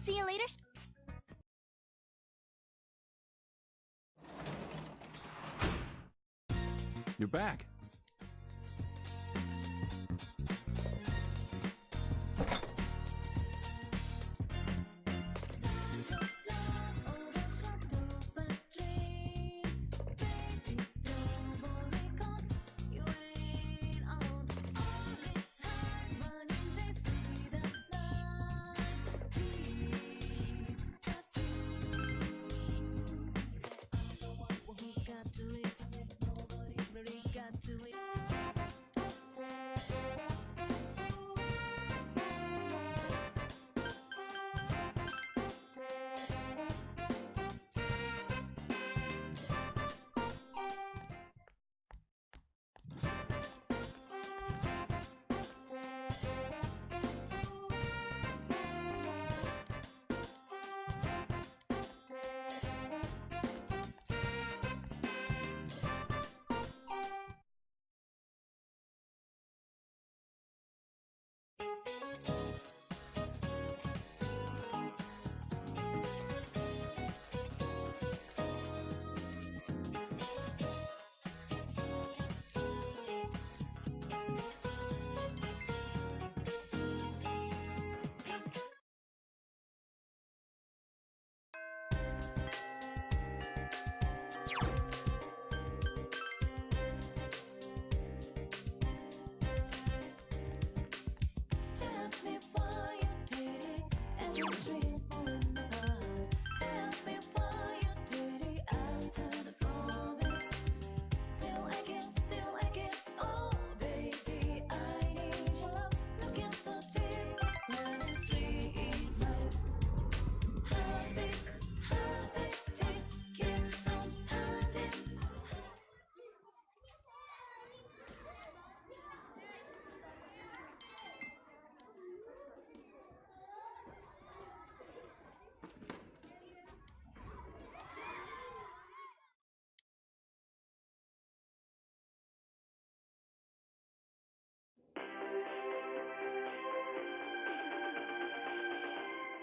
See you later. You're back.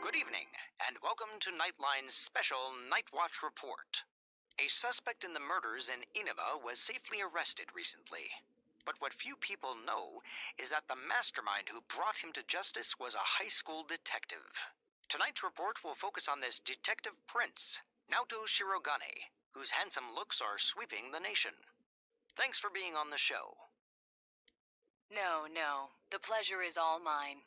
Good evening, and welcome to Nightline's special Night Watch report. A suspect in the murders in Inaba was safely arrested recently. But what few people know is that the mastermind who brought him to justice was a high school detective. Tonight's report will focus on this Detective Prince, Naoto Shirogane, whose handsome looks are sweeping the nation. Thanks for being on the show. No, the pleasure is all mine.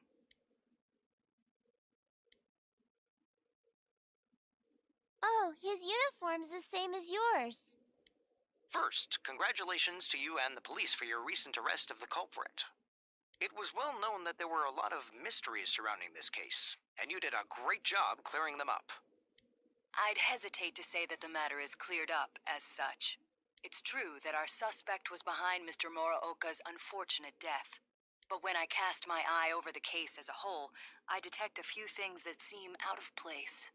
Oh, his uniform's the same as yours. First, congratulations to you and the police for your recent arrest of the culprit. It was well known that there were a lot of mysteries surrounding this case, and you did a great job clearing them up. I'd hesitate to say that the matter is cleared up as such. It's true that our suspect was behind Mr. Muraoka's unfortunate death. But when I cast my eye over the case as a whole, I detect a few things that seem out of place.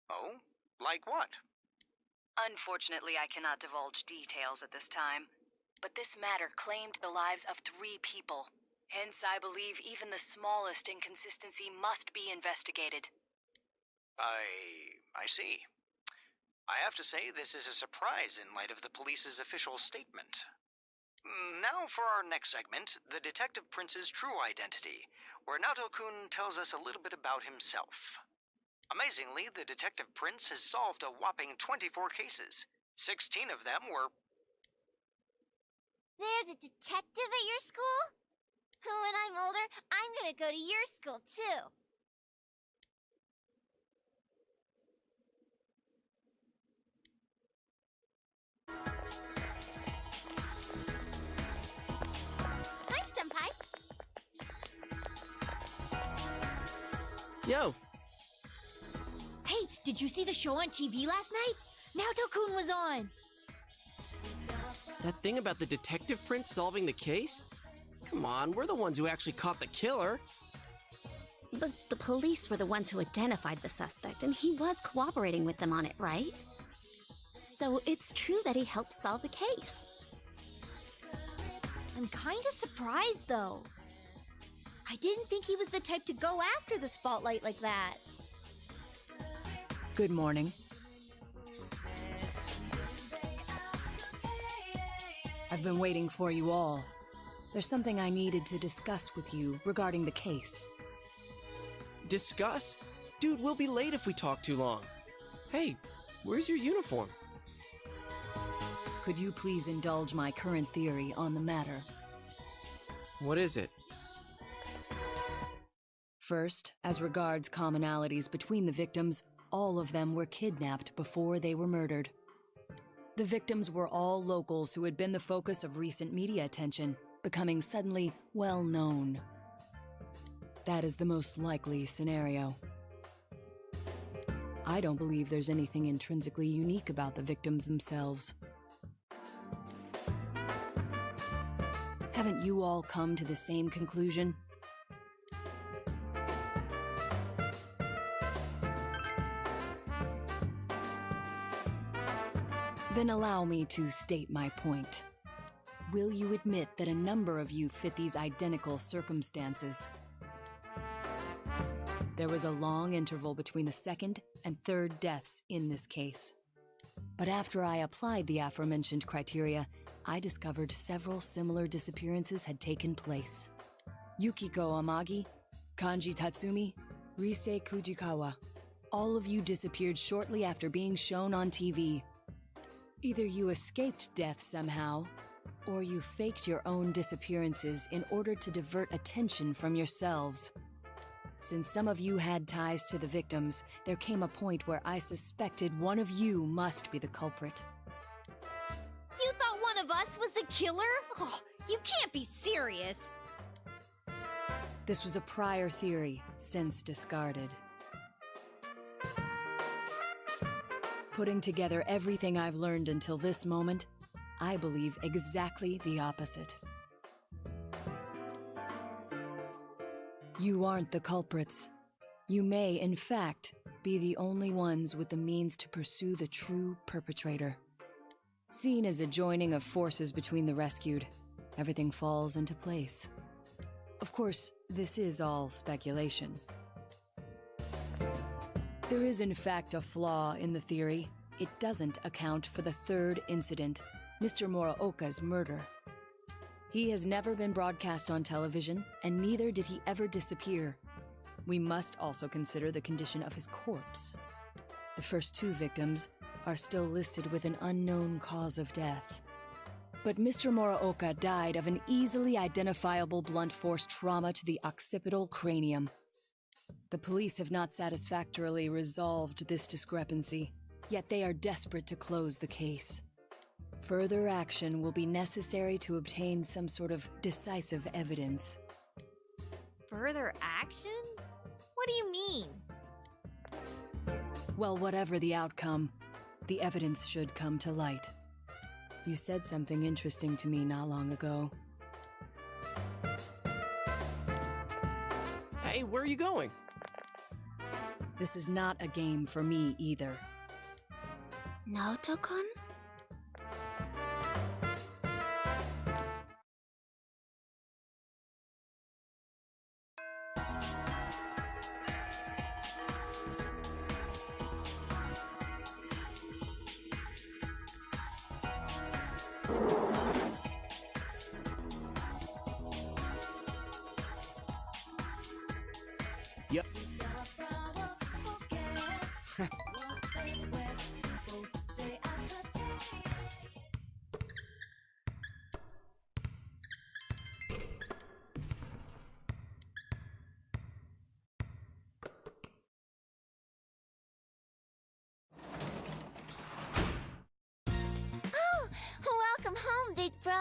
Oh? Like what? Unfortunately, I cannot divulge details at this time. But this matter claimed the lives of 3 people. Hence, I believe even the smallest inconsistency must be investigated. I see. I have to say this is a surprise in light of the police's official statement. Now for our next segment, the Detective Prince's true identity, where Naoto-kun tells us a little bit about himself. Amazingly, the Detective Prince has solved a whopping 24 cases. 16 of them were... There's a detective at your school? When I'm older, I'm gonna go to your school, too. Hi, Senpai. Yo! Hey, did you see the show on TV last night? Naoto-kun was on! That thing about the Detective Prince solving the case? Come on, we're the ones who actually caught the killer. But the police were the ones who identified the suspect, and he was cooperating with them on it, right? So it's true that he helped solve the case. I'm kinda surprised, though. I didn't think he was the type to go after the spotlight like that. Good morning. I've been waiting for you all. There's something I needed to discuss with you regarding the case. Discuss? Dude, we'll be late if we talk too long. Hey, where's your uniform? Could you please indulge my current theory on the matter? What is it? First, as regards commonalities between the victims, all of them were kidnapped before they were murdered. The victims were all locals who had been the focus of recent media attention, becoming suddenly well-known. That is the most likely scenario. I don't believe there's anything intrinsically unique about the victims themselves. Haven't you all come to the same conclusion? Then allow me to state my point. Will you admit that a number of you fit these identical circumstances? There was a long interval between the second and third deaths in this case. But after I applied the aforementioned criteria, I discovered several similar disappearances had taken place. Yukiko Amagi, Kanji Tatsumi, Rise Kujikawa. All of you disappeared shortly after being shown on TV. Either you escaped death somehow, or you faked your own disappearances in order to divert attention from yourselves. Since some of you had ties to the victims, there came a point where I suspected one of you must be the culprit. You thought one of us was the killer? Oh, you can't be serious. This was a prior theory, since discarded. Putting together everything I've learned until this moment, I believe exactly the opposite. You aren't the culprits. You may, in fact, be the only ones with the means to pursue the true perpetrator. Seen as a joining of forces between the rescued, everything falls into place. Of course, this is all speculation. There is in fact a flaw in the theory. It doesn't account for the third incident, Mr. Muraoka's murder. He has never been broadcast on television, and neither did he ever disappear. We must also consider the condition of his corpse. The first two victims are still listed with an unknown cause of death. But Mr. Muraoka died of an easily identifiable blunt force trauma to the occipital cranium. The police have not satisfactorily resolved this discrepancy, yet they are desperate to close the case. Further action will be necessary to obtain some sort of decisive evidence. Further action? What do you mean? Well, whatever the outcome, the evidence should come to light. You said something interesting to me not long ago. Hey, where are you going? This is not a game for me either. Naoto-kun? Yep. Oh, welcome home, big bro.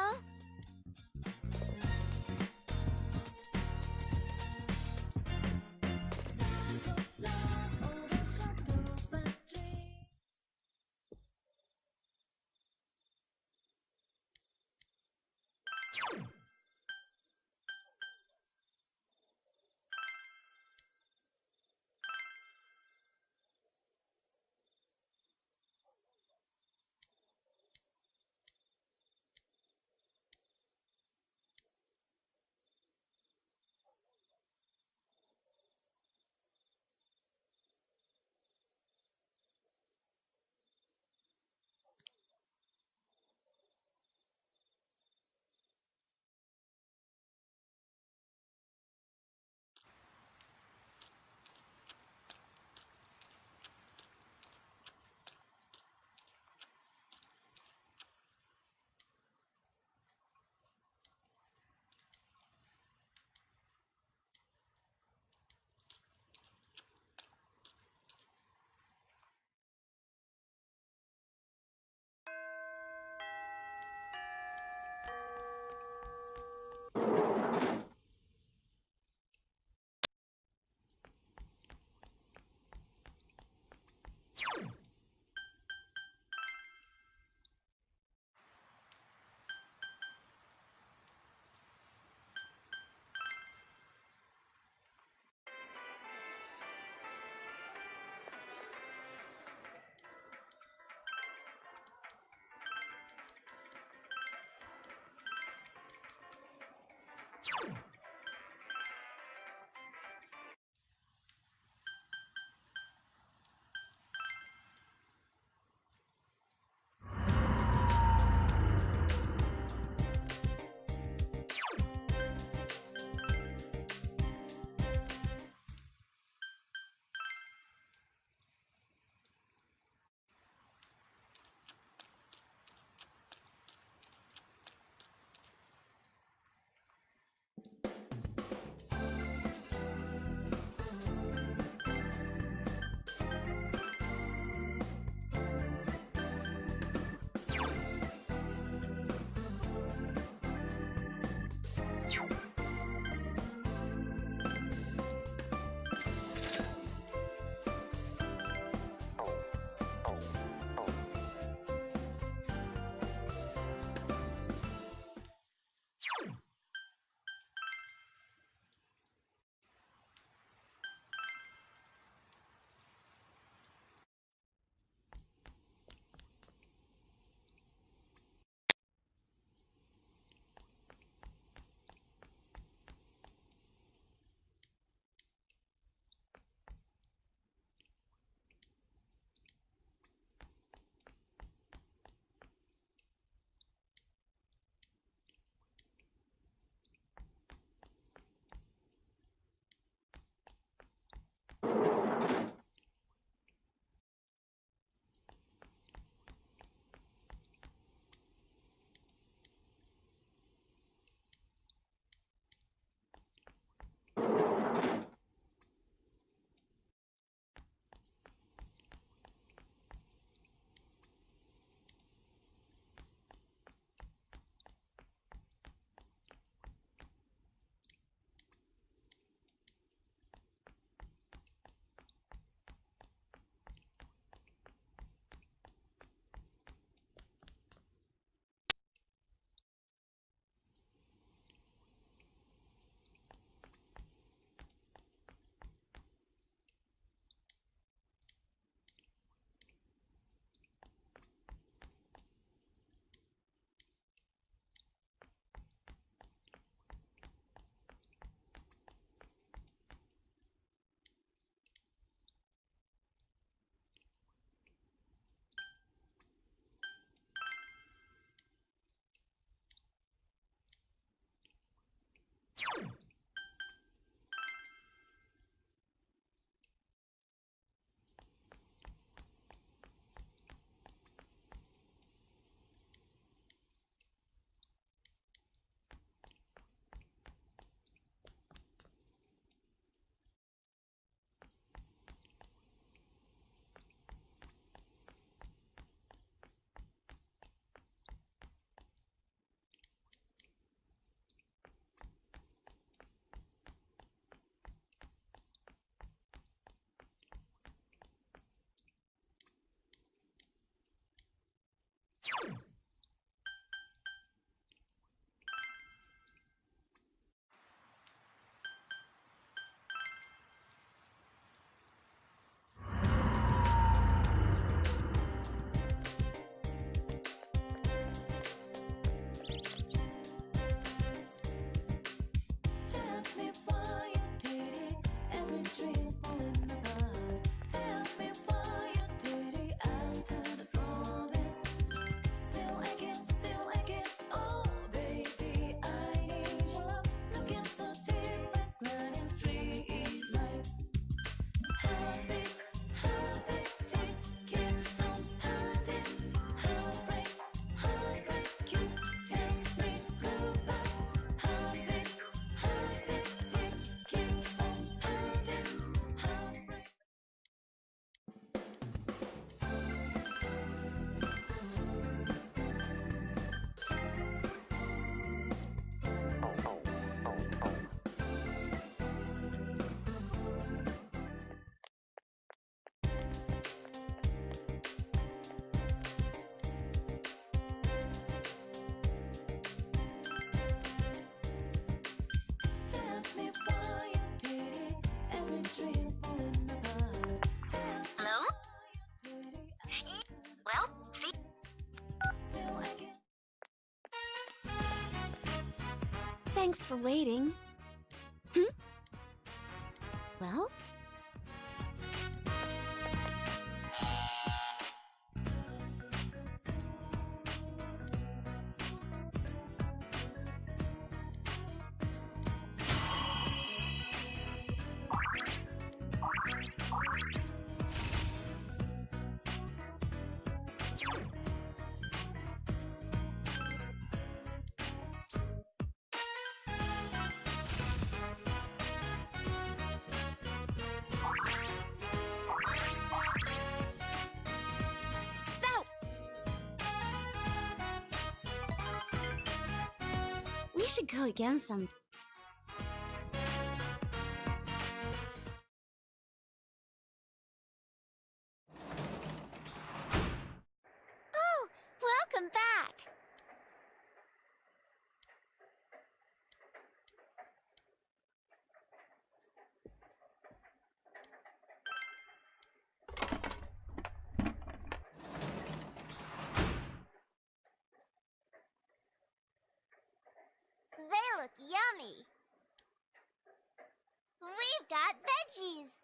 Hello? Well, see? Thanks for waiting. Well? We should go again some. Oh, welcome back. They look yummy. We've got veggies.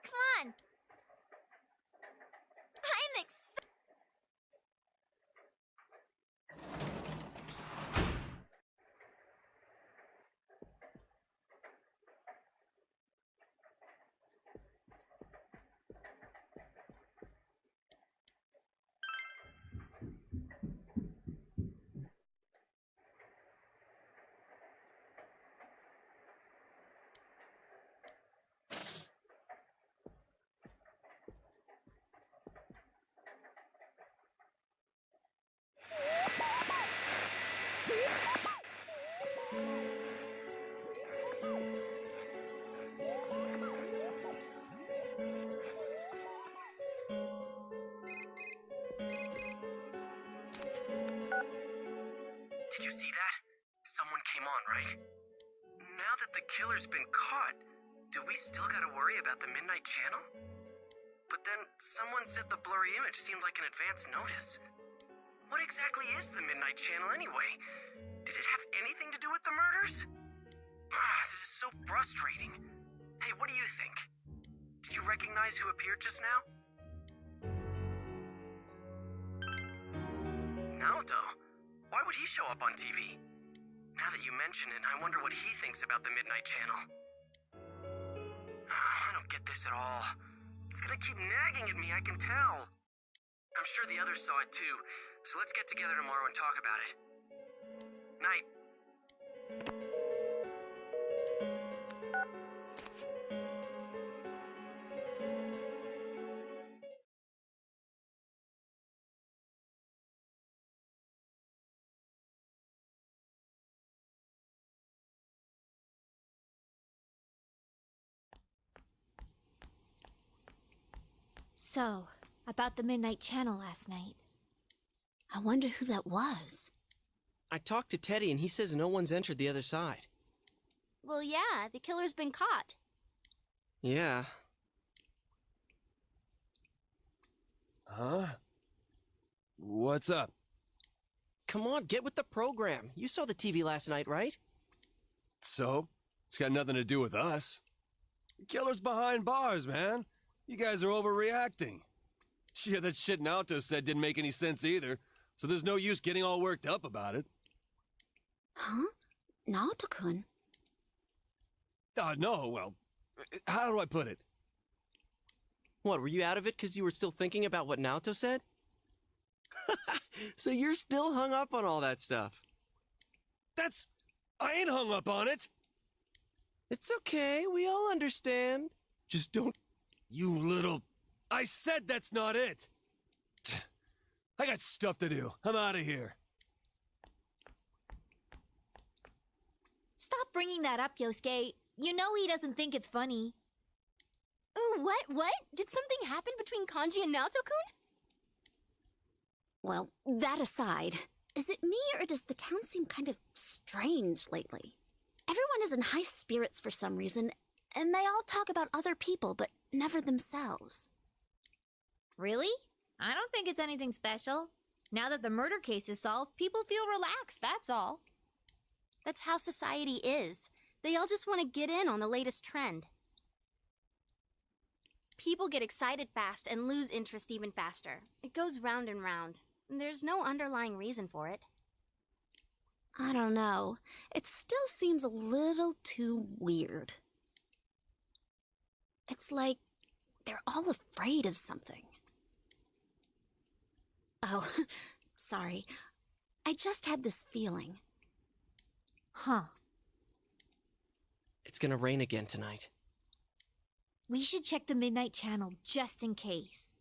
Come on. I'm excited. Did you see that? Someone came on, right? Now that the killer's been caught, do we still gotta worry about the Midnight Channel? But then someone said the blurry image seemed like an advance notice. What exactly is the Midnight Channel anyway? Did it have anything to do with the murders? This is so frustrating. Hey, what do you think? Did you recognize who appeared just now? Naoto? Why would he show up on TV? Now that you mention it, I wonder what he thinks about the Midnight Channel. I don't get this at all. It's gonna keep nagging at me, I can tell. I'm sure the others saw it too, so let's get together tomorrow and talk about it. Night. So, about the Midnight Channel last night. I wonder who that was. I talked to Teddy and he says no one's entered the other side. Well, yeah, the killer's been caught. Yeah. Huh? What's up? Come on, get with the program. You saw the TV last night, right? So? It's got nothing to do with us. The killer's behind bars, man. You guys are overreacting. Yeah, that shit Naoto said didn't make any sense either, so there's no use getting all worked up about it. Huh? Naoto-kun? No, well, how do I put it? What, were you out of it because you were still thinking about what Naoto said? So you're still hung up on all that stuff. I ain't hung up on it! It's okay, we all understand. Just don't... You little... I said that's not it! I got stuff to do. I'm out of here. Stop bringing that up, Yosuke. You know he doesn't think it's funny. Ooh, what? Did something happen between Kanji and Naoto-kun? Well, that aside, is it me or does the town seem kind of strange lately? Everyone is in high spirits for some reason, and they all talk about other people, but never themselves. Really? I don't think it's anything special. Now that the murder case is solved, people feel relaxed, that's all. That's how society is. They all just want to get in on the latest trend. People get excited fast and lose interest even faster. It goes round and round. There's no underlying reason for it. I don't know. It still seems a little too weird. It's like they're all afraid of something. Oh, sorry. I just had this feeling. Huh. It's gonna rain again tonight. We should check the Midnight Channel just in case.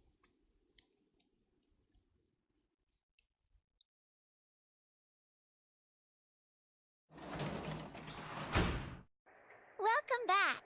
Welcome back.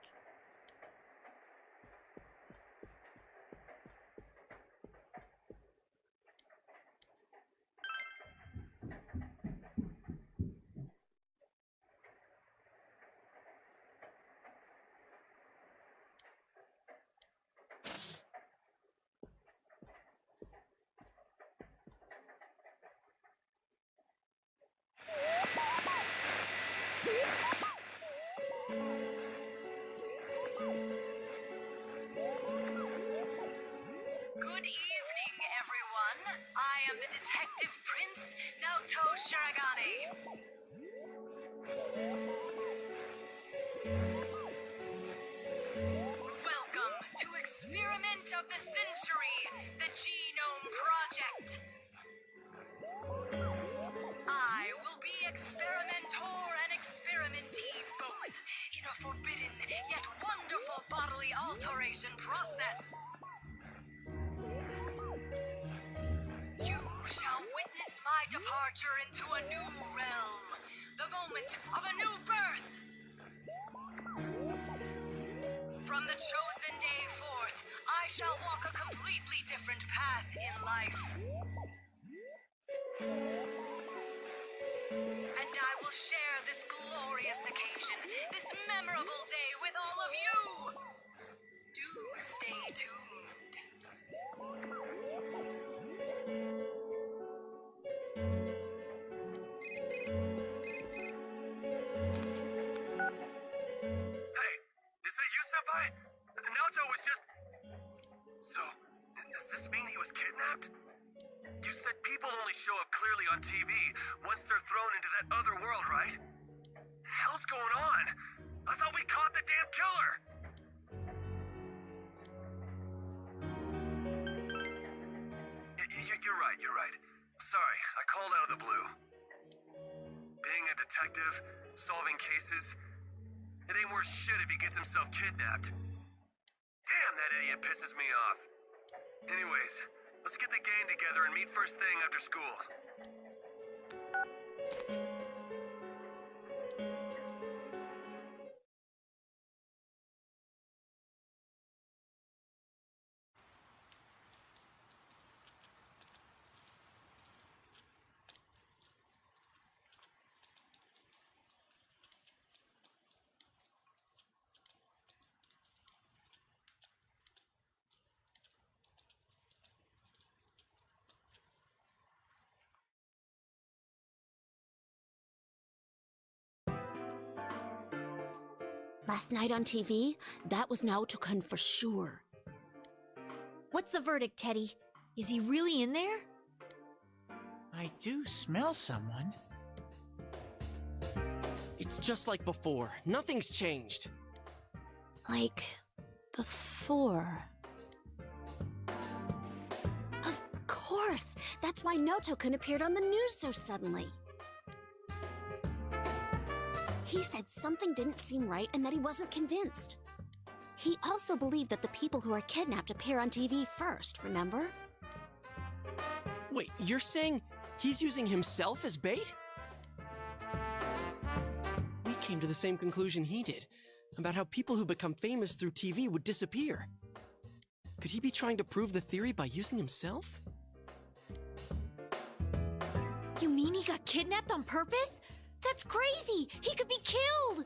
Good evening, everyone. I am the Detective Prince, Naoto Shiragane. Welcome to Experiment of the Century, the Genome Project. I will be experimenter and experimentee both in a forbidden yet wonderful bodily alteration process. You shall witness my departure into a new realm, the moment of a new birth. From the chosen day forth, I shall walk a completely different path in life. And I will share this glorious occasion, this memorable day with all of you. Do stay tuned. this mean he was kidnapped? You said people only show up clearly on TV once they're thrown into that other world, right? The hell's going on? I thought we caught the damn killer! You're right. Sorry, I called out of the blue. Being a detective, solving cases, it ain't worth shit if he gets himself kidnapped. Damn, that idiot pisses me off. Anyways, let's get the gang together and meet first thing after school. Last night on TV, that was Naoto-kun for sure. What's the verdict, Teddy? Is he really in there? I do smell someone. It's just like before. Nothing's changed. Like, before. Of course! That's why Naoto-kun appeared on the news so suddenly. He said something didn't seem right and that he wasn't convinced. He also believed that the people who are kidnapped appear on TV first, remember? Wait, you're saying he's using himself as bait? We came to the same conclusion he did, about how people who become famous through TV would disappear. Could he be trying to prove the theory by using himself? You mean he got kidnapped on purpose? That's crazy! He could be killed!